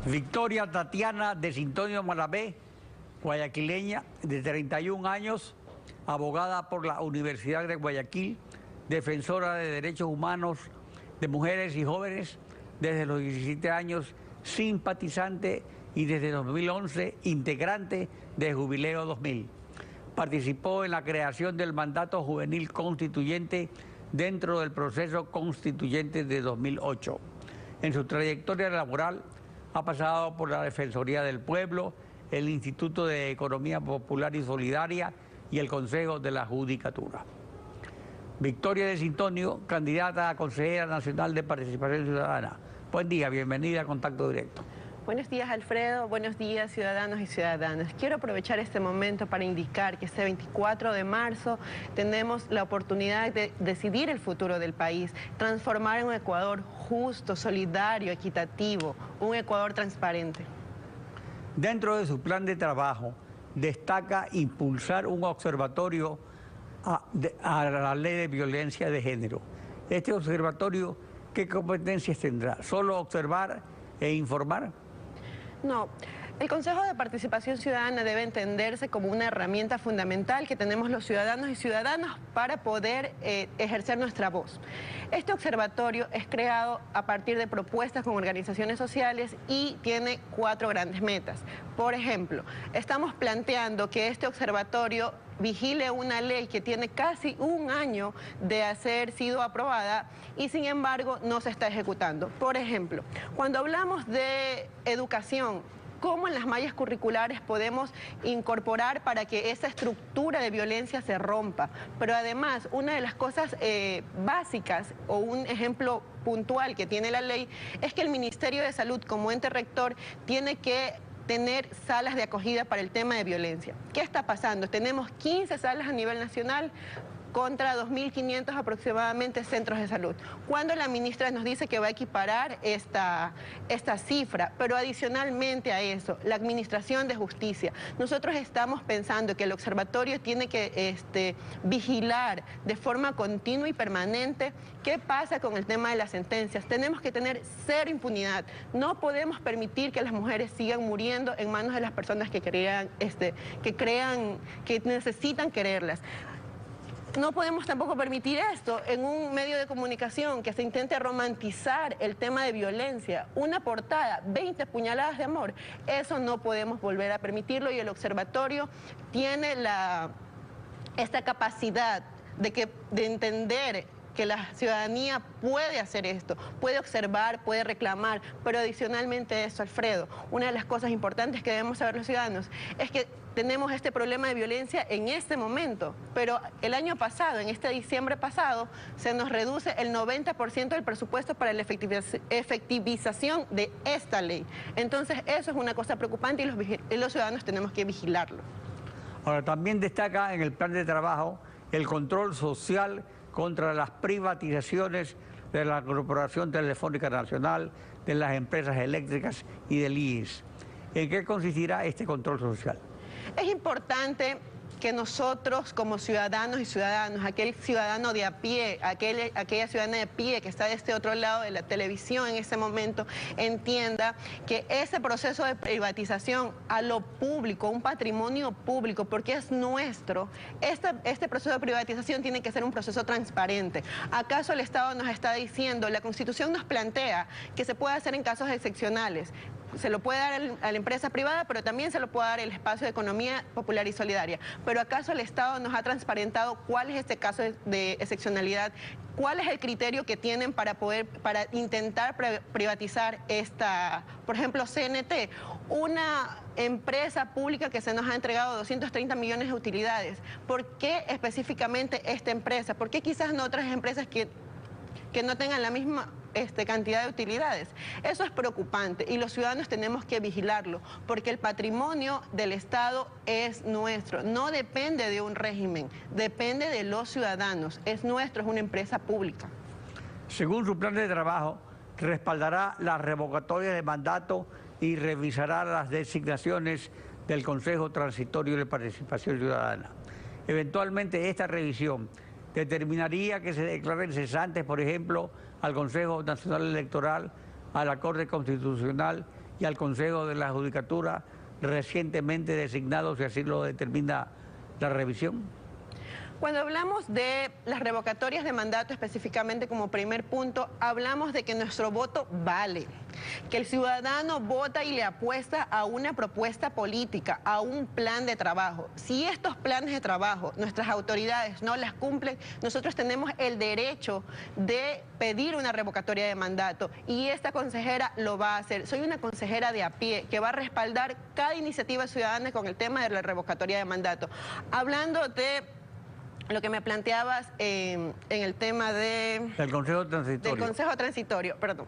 Victoria Tatiana de Sintonio Malabé, guayaquileña de 31 años, abogada por la Universidad de Guayaquil, defensora de derechos humanos de mujeres y jóvenes desde los 17 años, simpatizante y desde 2011 integrante de Jubileo 2000. Participó en la creación del mandato juvenil constituyente dentro del proceso constituyente de 2008. En su trayectoria laboral ha pasado por la Defensoría del Pueblo, el Instituto de Economía Popular y Solidaria y el Consejo de la Judicatura. Victoria de Sintonio, candidata a consejera nacional de Participación Ciudadana. Buen día, bienvenida a Contacto Directo. Buenos días, Alfredo. Buenos días, ciudadanos y ciudadanas. Quiero aprovechar este momento para indicar que este 24 de marzo tenemos la oportunidad de decidir el futuro del país, transformar en un Ecuador justo, solidario, equitativo, un Ecuador transparente. Dentro de su plan de trabajo, destaca impulsar un observatorio a la ley de violencia de género. Este observatorio, ¿qué competencias tendrá? ¿Solo observar e informar? No, el Consejo de Participación Ciudadana debe entenderse como una herramienta fundamental que tenemos los ciudadanos y ciudadanas para poder ejercer nuestra voz. Este observatorio es creado a partir de propuestas con organizaciones sociales y tiene 4 grandes metas. Por ejemplo, estamos planteando que este observatorio vigile una ley que tiene casi un año de haber sido aprobada y sin embargo no se está ejecutando. Por ejemplo, cuando hablamos de educación, ¿cómo en las mallas curriculares podemos incorporar para que esa estructura de violencia se rompa? Pero además, una de las cosas básicas o un ejemplo puntual que tiene la ley es que el Ministerio de Salud como ente rector tiene que tener salas de acogida para el tema de violencia. ¿Qué está pasando? Tenemos 15 salas a nivel nacional contra 2.500 aproximadamente centros de salud. Cuando la ministra nos dice que va a equiparar esta cifra, pero adicionalmente a eso, la Administración de Justicia, nosotros estamos pensando que el observatorio tiene que vigilar de forma continua y permanente qué pasa con el tema de las sentencias. Tenemos que tener cero impunidad. No podemos permitir que las mujeres sigan muriendo en manos de las personas que crean que necesitan quererlas. No podemos tampoco permitir esto en un medio de comunicación que se intente romantizar el tema de violencia. Una portada, 20 puñaladas de amor. Eso no podemos volver a permitirlo y el observatorio tiene esta capacidad de entender que la ciudadanía puede hacer esto, puede observar, puede reclamar, pero adicionalmente a eso, Alfredo, una de las cosas importantes que debemos saber los ciudadanos es que tenemos este problema de violencia en este momento, pero el año pasado, en este diciembre pasado, se nos reduce el 90% del presupuesto para la efectivización de esta ley. Entonces, eso es una cosa preocupante y los ciudadanos tenemos que vigilarlo. Ahora, también destaca en el plan de trabajo el control social contra las privatizaciones de la Corporación Telefónica Nacional, de las empresas eléctricas y del IES. ¿En qué consistirá este control social? Es importante que nosotros como ciudadanos y ciudadanas, aquel ciudadano de a pie, aquella ciudadana de pie que está de este otro lado de la televisión en ese momento, entienda que ese proceso de privatización a lo público, un patrimonio público, porque es nuestro, este proceso de privatización tiene que ser un proceso transparente. ¿Acaso el Estado nos está diciendo, la Constitución nos plantea que se puede hacer en casos excepcionales? Se lo puede dar a la empresa privada, pero también se lo puede dar el espacio de economía popular y solidaria. Pero ¿acaso el Estado nos ha transparentado cuál es este caso de excepcionalidad? ¿Cuál es el criterio que tienen para intentar privatizar por ejemplo, CNT, una empresa pública que se nos ha entregado 230 millones de utilidades? ¿Por qué específicamente esta empresa? ¿Por qué quizás no otras empresas que no tengan la misma cantidad de utilidades? Eso es preocupante y los ciudadanos tenemos que vigilarlo porque el patrimonio del Estado es nuestro, no depende de un régimen, depende de los ciudadanos, es nuestro, es una empresa pública. Según su plan de trabajo, respaldará la revocatoria de mandato y revisará las designaciones del Consejo Transitorio de Participación Ciudadana. Eventualmente esta revisión determinaría que se declaren cesantes, por ejemplo, al Consejo Nacional Electoral, a la Corte Constitucional y al Consejo de la Judicatura recientemente designado, si así lo determina la revisión? Cuando hablamos de las revocatorias de mandato específicamente como primer punto, hablamos de que nuestro voto vale, que el ciudadano vota y le apuesta a una propuesta política, a un plan de trabajo. Si estos planes de trabajo nuestras autoridades no las cumplen, nosotros tenemos el derecho de pedir una revocatoria de mandato y esta consejera lo va a hacer. Soy una consejera de a pie que va a respaldar cada iniciativa ciudadana con el tema de la revocatoria de mandato. Hablando de lo que me planteabas en el tema del Consejo Transitorio. Del Consejo Transitorio, perdón.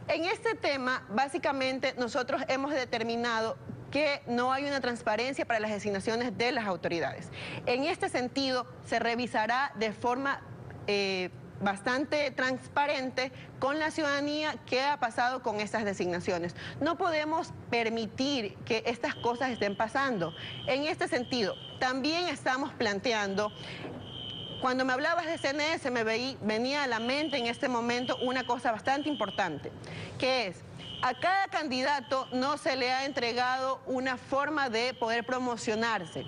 En este tema, básicamente, nosotros hemos determinado que no hay una transparencia para las designaciones de las autoridades. En este sentido, se revisará de forma bastante transparente con la ciudadanía qué ha pasado con estas designaciones. No podemos permitir que estas cosas estén pasando. En este sentido, también estamos planteando, cuando me hablabas de CNE, se me venía a la mente en este momento una cosa bastante importante, que es, a cada candidato no se le ha entregado una forma de poder promocionarse.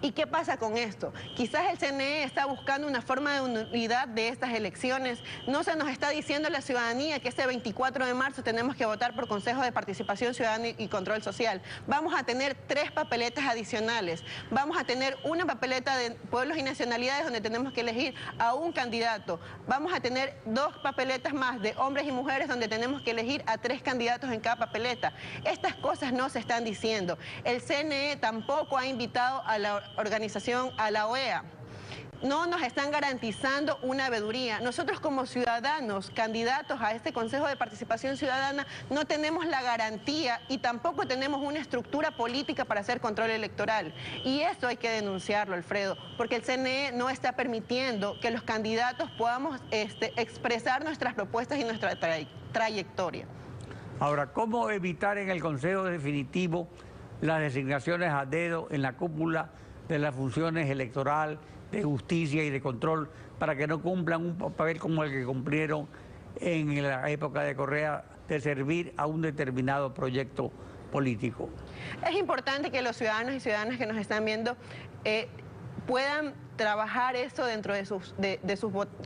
¿Y qué pasa con esto? Quizás el CNE está buscando una forma de unidad de estas elecciones. No se nos está diciendo a la ciudadanía que este 24 de marzo tenemos que votar por Consejo de Participación Ciudadana y Control Social. Vamos a tener 3 papeletas adicionales. Vamos a tener una papeleta de pueblos y nacionalidades donde tenemos que elegir a un candidato. Vamos a tener 2 papeletas más de hombres y mujeres donde tenemos que elegir a 3 candidatos en cada papeleta. Estas cosas no se están diciendo. El CNE tampoco ha invitado a la organización, a la OEA. No nos están garantizando una veeduría. Nosotros como ciudadanos, candidatos a este Consejo de Participación Ciudadana, no tenemos la garantía y tampoco tenemos una estructura política para hacer control electoral. Y esto hay que denunciarlo, Alfredo, porque el CNE no está permitiendo que los candidatos podamos expresar nuestras propuestas y nuestra trayectoria. Ahora, ¿cómo evitar en el Consejo Definitivo las designaciones a dedo en la cúpula de las funciones electoral, de justicia y de control, para que no cumplan un papel como el que cumplieron en la época de Correa, de servir a un determinado proyecto político? Es importante que los ciudadanos y ciudadanas que nos están viendo puedan trabajar eso dentro de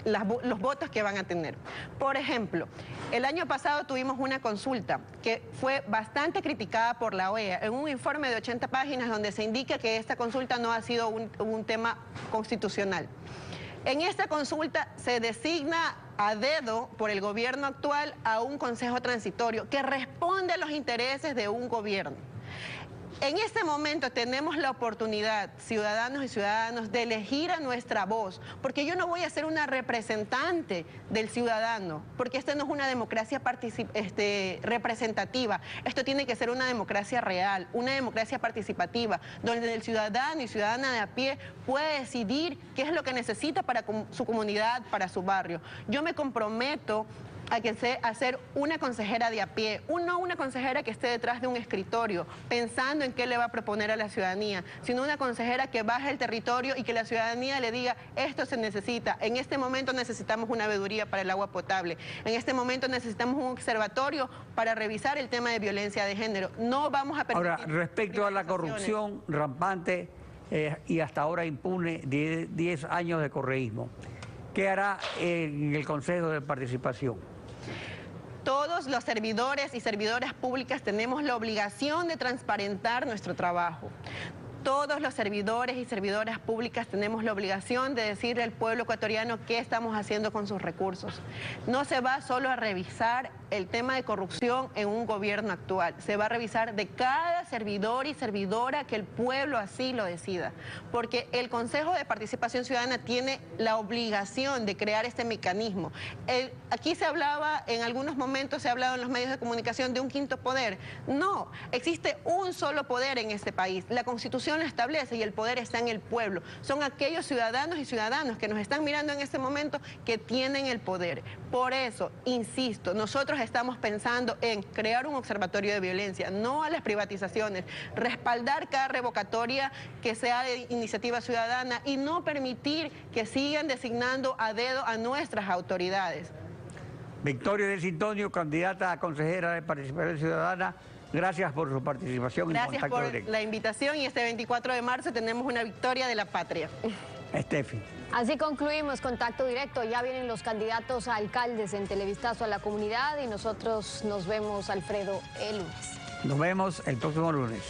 los votos que van a tener. Por ejemplo, el año pasado tuvimos una consulta que fue bastante criticada por la OEA en un informe de 80 páginas donde se indica que esta consulta no ha sido un tema constitucional. En esta consulta se designa a dedo por el gobierno actual a un consejo transitorio que responde a los intereses de un gobierno. En este momento tenemos la oportunidad, ciudadanos y ciudadanas, de elegir a nuestra voz, porque yo no voy a ser una representante del ciudadano, porque esta no es una democracia representativa, esto tiene que ser una democracia real, una democracia participativa, donde el ciudadano y ciudadana de a pie puede decidir qué es lo que necesita para su comunidad, para su barrio. Yo me comprometo a ser una consejera de a pie, no una consejera que esté detrás de un escritorio pensando en qué le va a proponer a la ciudadanía, sino una consejera que baje el territorio y que la ciudadanía le diga, esto se necesita, en este momento necesitamos una veeduría para el agua potable, en este momento necesitamos un observatorio para revisar el tema de violencia de género. No vamos a permitir... Ahora, respecto a la corrupción rampante y hasta ahora impune, 10 años de correísmo, ¿qué hará en el Consejo de Participación? Todos los servidores y servidoras públicas tenemos la obligación de transparentar nuestro trabajo. Todos los servidores y servidoras públicas tenemos la obligación de decirle al pueblo ecuatoriano qué estamos haciendo con sus recursos. No se va solo a revisar el tema de corrupción en un gobierno actual, se va a revisar de cada servidor y servidora que el pueblo así lo decida, porque el Consejo de Participación Ciudadana tiene la obligación de crear este mecanismo. Aquí se hablaba, en algunos momentos se ha hablado en los medios de comunicación de un quinto poder. No, existe un solo poder en este país, la Constitución lo establece y el poder está en el pueblo. Son aquellos ciudadanos y ciudadanas que nos están mirando en este momento que tienen el poder. Por eso, insisto, nosotros estamos pensando en crear un observatorio de violencia, no a las privatizaciones, respaldar cada revocatoria que sea de iniciativa ciudadana y no permitir que sigan designando a dedo a nuestras autoridades. Victoria del Sintonio, candidata a consejera de Participación Ciudadana, gracias por su participación. Gracias en Contacto por Directo. la invitación y este 24 de marzo tenemos una victoria de la patria. Estefi. Así concluimos Contacto Directo. Ya vienen los candidatos a alcaldes en Televistazo a la comunidad y nosotros nos vemos, Alfredo, el lunes. Nos vemos el próximo lunes.